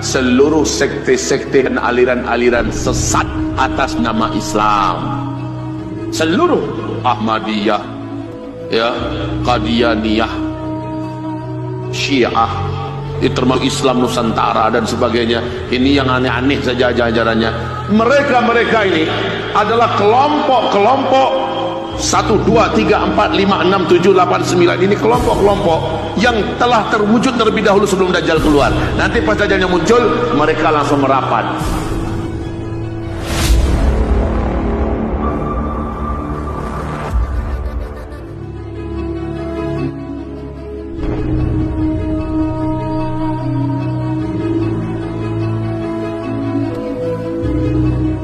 seluruh sekte-sekte dan aliran-aliran sesat atas nama Islam. Seluruh Ahmadiyah, ya, Qadianiyah, Syiah, termasuk Islam Nusantara dan sebagainya. Ini yang aneh-aneh saja ajarannya. Mereka ini adalah kelompok-kelompok 1, 2, 3, 4, 5, 6, 7, 8, 9. Ini kelompok-kelompok yang telah terwujud terlebih dahulu sebelum Dajjal keluar. Nanti pas Dajjalnya muncul, mereka langsung merapat.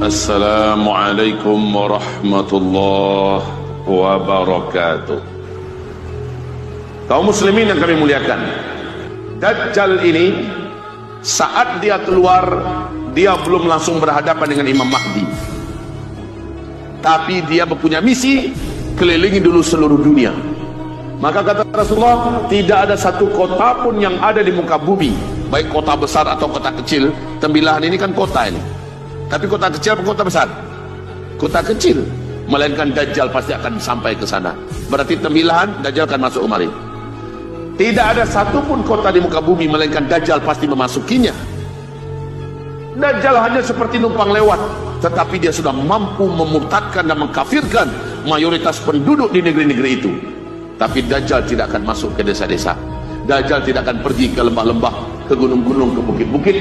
Assalamualaikum warahmatullahi wabarakatuh. Kaum muslimin yang kami muliakan, Dajjal ini saat dia keluar, dia belum langsung berhadapan dengan Imam Mahdi, tapi dia mempunyai misi kelilingi dulu seluruh dunia. Maka kata Rasulullah, tidak ada satu kota pun yang ada di muka bumi, baik kota besar atau kota kecil. Tembilahan ini kan kota ini, tapi kota kecil atau kota besar? Kota kecil. Melainkan Dajjal pasti akan sampai ke sana. Berarti Tembilahan, Dajjal akan masuk kemari. Tidak ada satupun kota di muka bumi melainkan Dajjal pasti memasukinya. Dajjal hanya seperti numpang lewat, tetapi dia sudah mampu memurtadkan dan mengkafirkan mayoritas penduduk di negeri-negeri itu. Tapi Dajjal tidak akan masuk ke desa-desa. Dajjal tidak akan pergi ke lembah-lembah, ke gunung-gunung, ke bukit-bukit.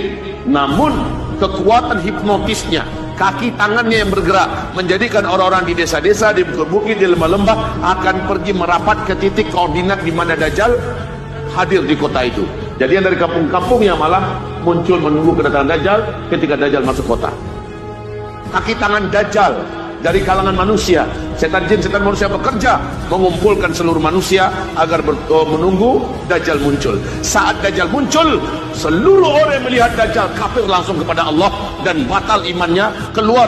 Namun kekuatan hipnotisnya, kaki tangannya yang bergerak, menjadikan orang-orang di desa-desa, di bukit-bukit, di lembah-lembah akan pergi merapat ke titik koordinat di mana Dajjal hadir di kota itu. Jadi yang dari kampung-kampung yang malah muncul menunggu kedatangan Dajjal ketika Dajjal masuk kota. Kaki tangan Dajjal dari kalangan manusia, setan jin, setan manusia bekerja mengumpulkan seluruh manusia agar menunggu Dajjal muncul. Saat Dajjal muncul, seluruh orang yang melihat Dajjal kafir langsung kepada Allah dan batal imannya, keluar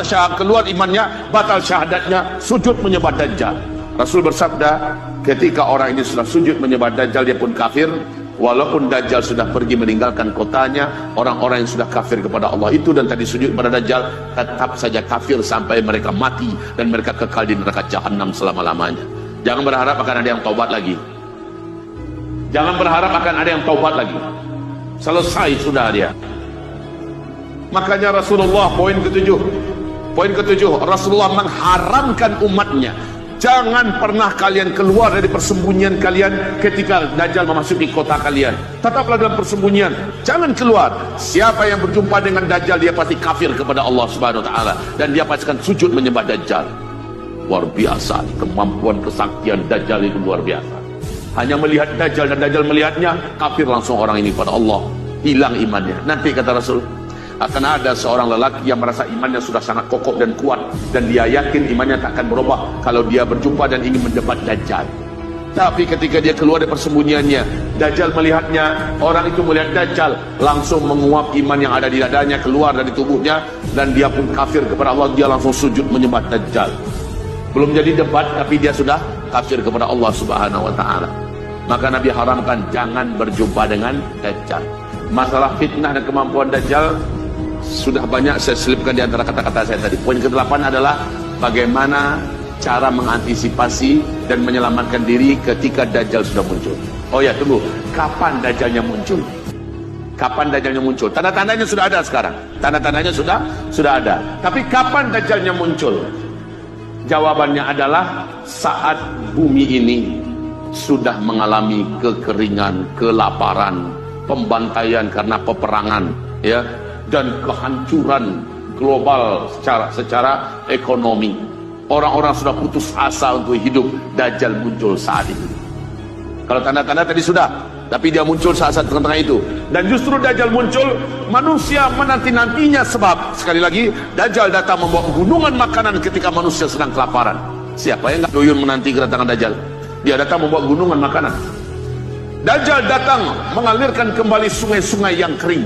imannya, batal syahadatnya, sujud menyembah Dajjal. Rasul bersabda, ketika orang ini sudah sujud menyembah Dajjal, dia pun kafir. Walaupun Dajjal sudah pergi meninggalkan kotanya, orang-orang yang sudah kafir kepada Allah itu dan tadi sujud kepada Dajjal tetap saja kafir sampai mereka mati dan mereka kekal di neraka Jahannam selama-lamanya. Jangan berharap akan ada yang taubat lagi. Jangan berharap akan ada yang taubat lagi. Selesai sudah dia. Makanya Rasulullah poin ketujuh, Rasulullah mengharamkan umatnya, jangan pernah kalian keluar dari persembunyian kalian ketika Dajjal memasuki kota kalian. Tetaplah dalam persembunyian, jangan keluar. Siapa yang berjumpa dengan Dajjal, dia pasti kafir kepada Allah Subhanahu wa taala dan dia pasti akan sujud menyembah Dajjal. Luar biasa, kemampuan kesaktian Dajjal itu luar biasa. Hanya melihat Dajjal dan Dajjal melihatnya, kafir langsung orang ini pada Allah, hilang imannya. Nanti kata Rasul, akan ada seorang lelaki yang merasa imannya sudah sangat kokoh dan kuat dan dia yakin imannya tak akan berubah kalau dia berjumpa dan ingin mendebat Dajjal. Tapi ketika dia keluar dari persembunyiannya, Dajjal melihatnya, orang itu melihat Dajjal, langsung menguap iman yang ada di dadanya keluar dari tubuhnya dan dia pun kafir kepada Allah, dia langsung sujud menyembah Dajjal. Belum jadi debat tapi dia sudah kafir kepada Allah Subhanahu wa taala. Maka Nabi haramkan jangan berjumpa dengan Dajjal. Masalah fitnah dan kemampuan Dajjal sudah banyak saya selipkan di antara kata-kata saya tadi. Poin ke-8 adalah bagaimana cara mengantisipasi dan menyelamatkan diri ketika Dajjal sudah muncul. Oh ya, tunggu, kapan Dajjalnya muncul? Kapan Dajjalnya muncul? Tanda-tandanya sudah ada sekarang. Tanda-tandanya sudah ada. Tapi kapan Dajjalnya muncul? Jawabannya adalah saat bumi ini sudah mengalami kekeringan, kelaparan, pembantaian karena peperangan, ya, dan kehancuran global secara ekonomi. Orang-orang sudah putus asa untuk hidup. Dajjal muncul saat itu. Kalau tanda-tanda tadi sudah, tapi dia muncul saat-saat tengah-tengah itu. Dan justru Dajjal muncul, manusia menanti-nantinya, sebab sekali lagi Dajjal datang membawa gunungan makanan ketika manusia sedang kelaparan. Siapa yang nggak doyun menanti kedatangan Dajjal? Dia datang membawa gunungan makanan. Dajjal datang mengalirkan kembali sungai-sungai yang kering,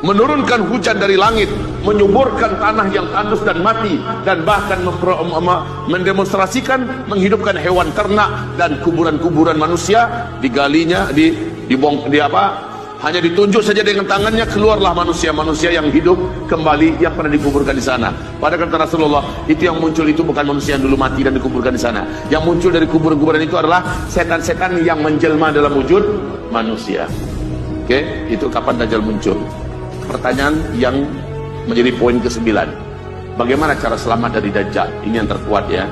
menurunkan hujan dari langit, menyuburkan tanah yang tandus dan mati, dan bahkan mendemonstrasikan menghidupkan hewan ternak dan kuburan-kuburan manusia digalinya, Hanya ditunjuk saja dengan tangannya, keluarlah manusia-manusia yang hidup kembali yang pernah dikuburkan di sana. Pada kata Rasulullah, itu yang muncul itu bukan manusia yang dulu mati dan dikuburkan di sana. Yang muncul dari kuburan-kuburan itu adalah setan-setan yang menjelma dalam wujud manusia. Oke, itu kapan Dajjal muncul? Pertanyaan yang menjadi poin ke-9. Bagaimana cara selamat dari Dajjal? Ini yang terkuat ya.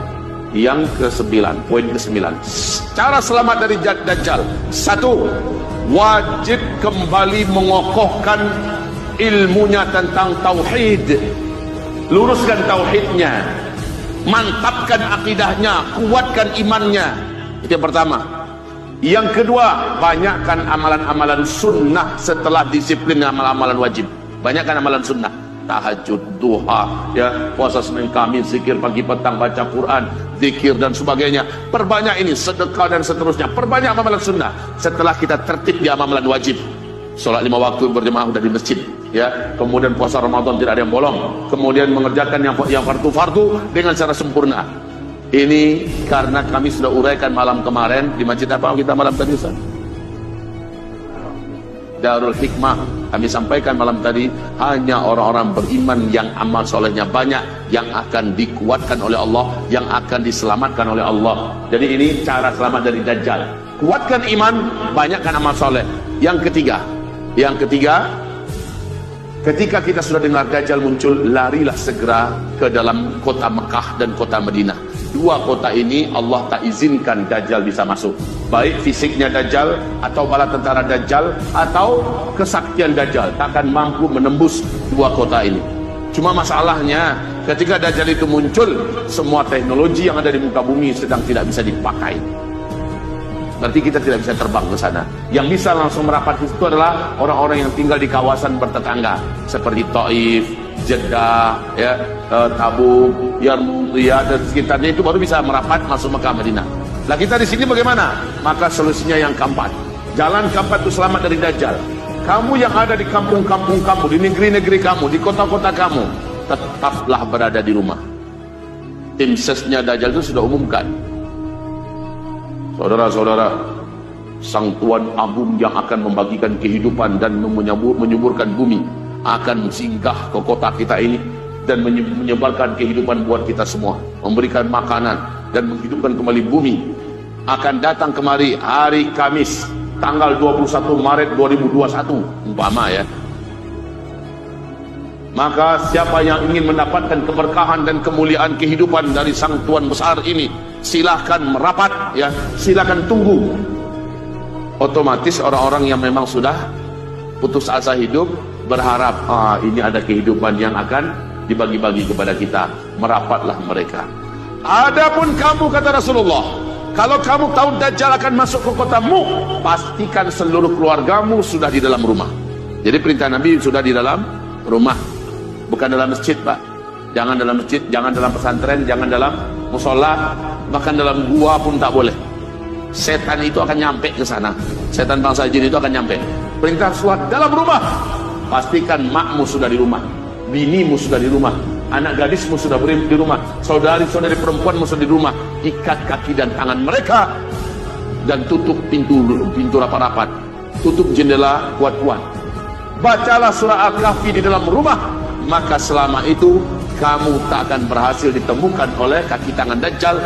Yang ke-9, poin ke-9. Cara selamat dari Dajjal. 1. Wajib kembali mengokohkan ilmunya tentang tauhid. Luruskan tauhidnya, mantapkan akidahnya, kuatkan imannya. Itu yang pertama. Yang kedua, banyakkan amalan-amalan sunnah setelah disiplin amalan-amalan wajib. Banyakkan amalan sunnah, tahajud, duha, ya, puasa Senin Kamis, zikir pagi petang, baca Quran, zikir dan sebagainya. Perbanyak ini, sedekah dan seterusnya. Perbanyak amalan sunnah. Setelah kita tertib di amalan wajib, sholat 5 waktu berjamaah sudah di masjid, ya. Kemudian puasa Ramadan tidak ada yang bolong. Kemudian mengerjakan yang fardu-fardu dengan secara sempurna. Ini karena kami sudah uraikan malam kemarin di masjid apa kita malam tadi, Ustaz? Darul Hikmah. Kami sampaikan malam tadi, hanya orang-orang beriman yang amal solehnya banyak yang akan dikuatkan oleh Allah, yang akan diselamatkan oleh Allah. Jadi ini cara selamat dari Dajjal. Kuatkan iman, banyakkan amal soleh. Yang ketiga, ketika kita sudah dengar Dajjal muncul, larilah segera ke dalam kota Mekah dan kota Madinah. Dua kota ini Allah tak izinkan Dajjal bisa masuk. Baik fisiknya Dajjal, atau bala tentara Dajjal, atau kesaktian Dajjal, takkan mampu menembus dua kota ini. Cuma masalahnya, ketika Dajjal itu muncul, semua teknologi yang ada di muka bumi sedang tidak bisa dipakai. Berarti kita tidak bisa terbang ke sana. Yang bisa langsung merapat ke situ adalah orang-orang yang tinggal di kawasan bertetangga, seperti Taif, Jeddah, ya, Tabuk, Yarmouk, Riyadh dan sekitarnya, itu baru bisa merapat masuk Mekah Madinah. Lah kita di sini bagaimana? Maka solusinya yang keempat. Jalan keempat itu selamat dari Dajjal. Kamu yang ada di kampung-kampung kamu, di negeri-negeri kamu, di kota-kota kamu, tetaplah berada di rumah. Tim sesnya Dajjal itu sudah umumkan. Saudara-saudara, Sang Tuan Agung yang akan membagikan kehidupan dan menyuburkan bumi akan singgah ke kota kita ini dan menyebarkan kehidupan buat kita semua, memberikan makanan dan menghidupkan kembali bumi. Akan datang kemari hari Kamis tanggal 21 Maret 2021 umpama, ya. Maka siapa yang ingin mendapatkan keberkahan dan kemuliaan kehidupan dari Sang Tuan besar ini, silahkan merapat, ya, silahkan tunggu. Otomatis orang-orang yang memang sudah putus asa hidup berharap, ini ada kehidupan yang akan dibagi-bagi kepada kita, merapatlah mereka. Adapun kamu, kata Rasulullah, kalau kamu tahu Dajjal akan masuk ke kotamu, pastikan seluruh keluargamu sudah di dalam rumah. Jadi perintah Nabi sudah di dalam rumah, bukan dalam masjid, Pak. Jangan dalam masjid, jangan dalam pesantren, jangan dalam musola, bahkan dalam gua pun tak boleh. Setan itu akan nyampe ke sana. Setan bangsa jin itu akan nyampe. Perintah sholat dalam rumah. Pastikan makmu sudah di rumah, binimu sudah di rumah, anak gadismu sudah di rumah, saudari-saudari perempuanmu sudah di rumah. Ikat kaki dan tangan mereka dan tutup pintu rapat-rapat, tutup jendela kuat-kuat. Bacalah surah Al-Kahfi di dalam rumah, maka selama itu kamu tak akan berhasil ditemukan oleh kaki tangan Dajjal,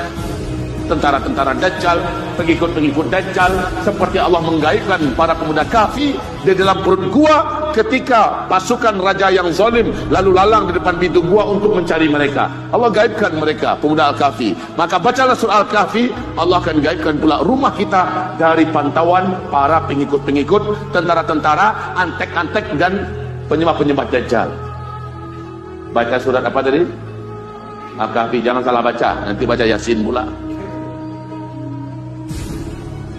tentara-tentara Dajjal, pengikut-pengikut Dajjal, seperti Allah menggaibkan para pemuda Kahfi di dalam perut gua ketika pasukan raja yang zalim lalu lalang di depan pintu gua untuk mencari mereka. Allah gaibkan mereka, pemuda Al-Kahfi. Maka bacalah surah Al-Kahfi, Allah akan gaibkan pula rumah kita dari pantauan para pengikut-pengikut, tentara-tentara, antek-antek dan penyembah-penyembah Dajjal. Baca surat apa tadi? Al-Kahfi, jangan salah baca, nanti baca Yasin pula.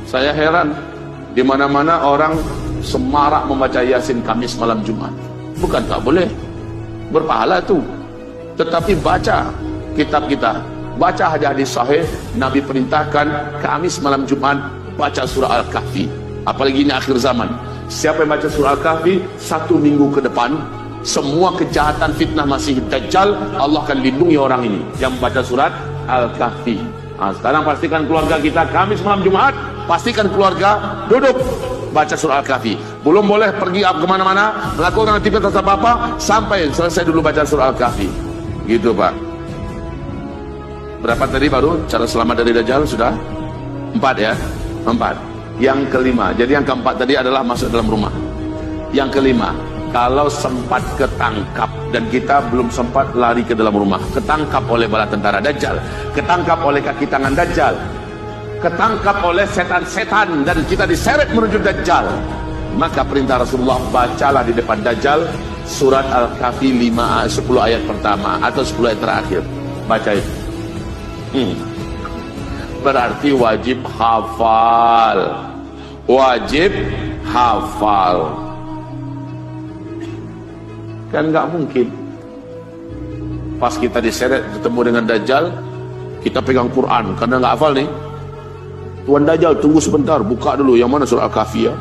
Saya heran, di mana-mana orang semarak membaca Yasin Kamis malam Jumat. Bukan tak boleh, berpahala tuh. Tetapi baca kitab kita, baca hadis-hadis sahih, Nabi perintahkan Kamis malam Jumat baca surah Al-Kahfi. Apalagi ini akhir zaman. Siapa yang baca surah Al-Kahfi 1 minggu ke depan, semua kejahatan fitnah Masih Dajjal Allah akan lindungi orang ini yang baca surat Al-Kahfi. Sekarang pastikan keluarga kita Kamis malam Jumat, pastikan keluarga duduk baca surah Al-Kahfi. Belum boleh pergi kemana-mana, melakukan aktivitas apa-apa, sampai selesai dulu baca surah Al-Kahfi. Gitu Pak. Berapa tadi baru cara selamat dari Dajjal? Sudah 4 ya? 4. Yang kelima, jadi yang keempat tadi adalah masuk dalam rumah. Yang kelima, kalau sempat ketangkap dan kita belum sempat lari ke dalam rumah, ketangkap oleh bala tentara Dajjal, ketangkap oleh kaki tangan Dajjal, ketangkap oleh setan-setan, dan kita diseret menuju Dajjal, maka perintah Rasulullah, bacalah di depan Dajjal surat Al-Kahfi 10 ayat pertama atau 10 ayat terakhir. Baca itu. Berarti wajib hafal. Wajib hafal. Kan nggak mungkin pas kita diseret ketemu dengan Dajjal kita pegang Quran karena nggak hafal nih. Tuan Dajjal, tunggu sebentar, buka dulu yang mana surah Al-Kahfi ya.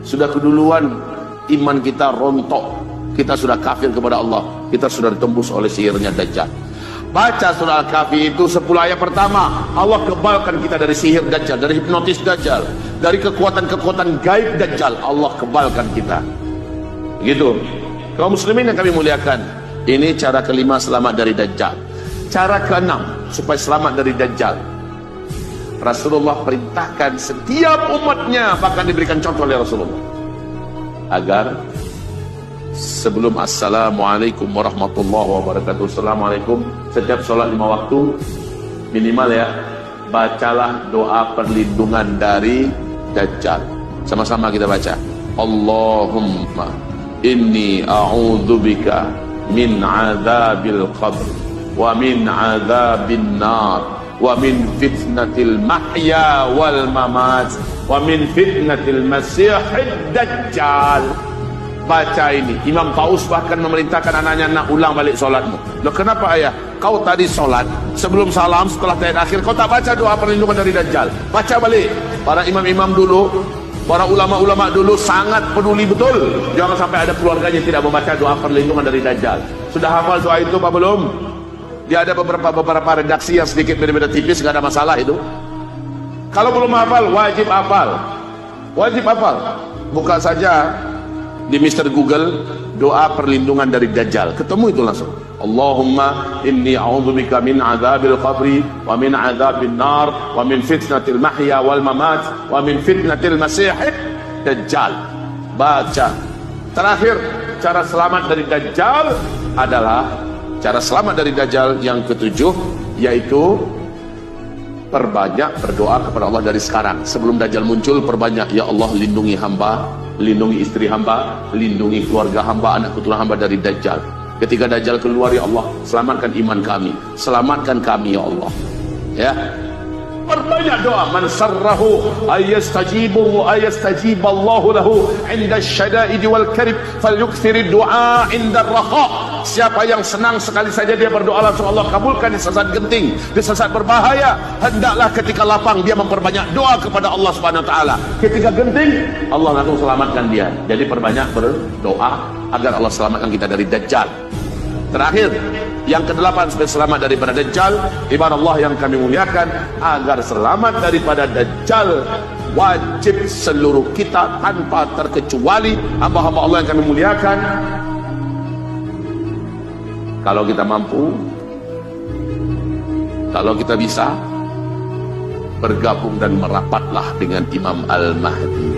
Sudah keduluan iman kita rontok, kita sudah kafir kepada Allah, kita sudah ditembus oleh sihirnya Dajjal. Baca surah Al-Kahfi itu 10 ayat pertama, Allah kebalkan kita dari sihir Dajjal, dari hipnotis Dajjal, dari kekuatan-kekuatan gaib Dajjal. Allah kebalkan kita. Gitu. Kaum muslimin yang kami muliakan, ini cara kelima selamat dari Dajjal. Cara keenam supaya selamat dari Dajjal, Rasulullah perintahkan setiap umatnya, bahkan diberikan contoh oleh Rasulullah, agar sebelum assalamualaikum warahmatullahi wabarakatuh, assalamualaikum, setiap sholat 5 waktu minimal ya, bacalah doa perlindungan dari Dajjal. Sama-sama kita baca, Allahumma inni a'udzubika min azabil qabr wa min azabin nar wa min fitnatil mahya wal mamat wa min fitnatil masihid dajjal. Baca ini. Imam Taus bahkan memerintahkan anaknya, nak ulang balik solatmu. Loh, kenapa ayah? Kau tadi solat sebelum salam, setelah tahiyat akhir kau tak baca doa perlindungan dari Dajjal. Baca balik. Para imam-imam dulu, para ulama-ulama dulu sangat peduli betul, jangan sampai ada keluarganya tidak membaca doa perlindungan dari Dajjal. Sudah hafal doa itu apa belum? Dia ada beberapa redaksi yang sedikit beda-beda tipis, nggak ada masalah itu. Kalau belum hafal, wajib hafal. Wajib hafal. Buka saja di Mr. Google doa perlindungan dari Dajjal, ketemu itu langsung. Allahumma inni a'udzubika min azabil qabri wa min azabin nar wa min fitnatil mahya wal mamat wa min fitnatil masihid dajjal. Baca. Terakhir, cara selamat dari Dajjal adalah cara selamat dari Dajjal yang ketujuh, yaitu perbanyak berdoa kepada Allah dari sekarang. Sebelum Dajjal muncul, perbanyak, ya Allah lindungi hamba, lindungi istri hamba, lindungi keluarga hamba, anak keturunan hamba dari Dajjal. Ketika Dajjal keluar, ya Allah selamatkan iman kami, selamatkan kami ya Allah. Ya, perbanyak doa. Man sarrahu ayastajibu ayastajiballahu lahu inda syada'id wal karib falyukthir du'a inda raha. Siapa yang senang sekali saja dia berdoa langsung Allah kabulkan di saat genting, di saat berbahaya. Hendaklah ketika lapang dia memperbanyak doa kepada Allah Subhanahu wa taala. Ketika genting Allah langsung selamatkan dia. Jadi perbanyak berdoa agar Allah selamatkan kita dari Dajjal. Terakhir, yang ke-8 supaya selamat daripada Dajjal, ibadah Allah yang kami muliakan, agar selamat daripada Dajjal, wajib seluruh kita tanpa terkecuali hamba-hamba Allah yang kami muliakan, kalau kita mampu, kalau kita bisa, bergabung dan merapatlah dengan Imam Al-Mahdi.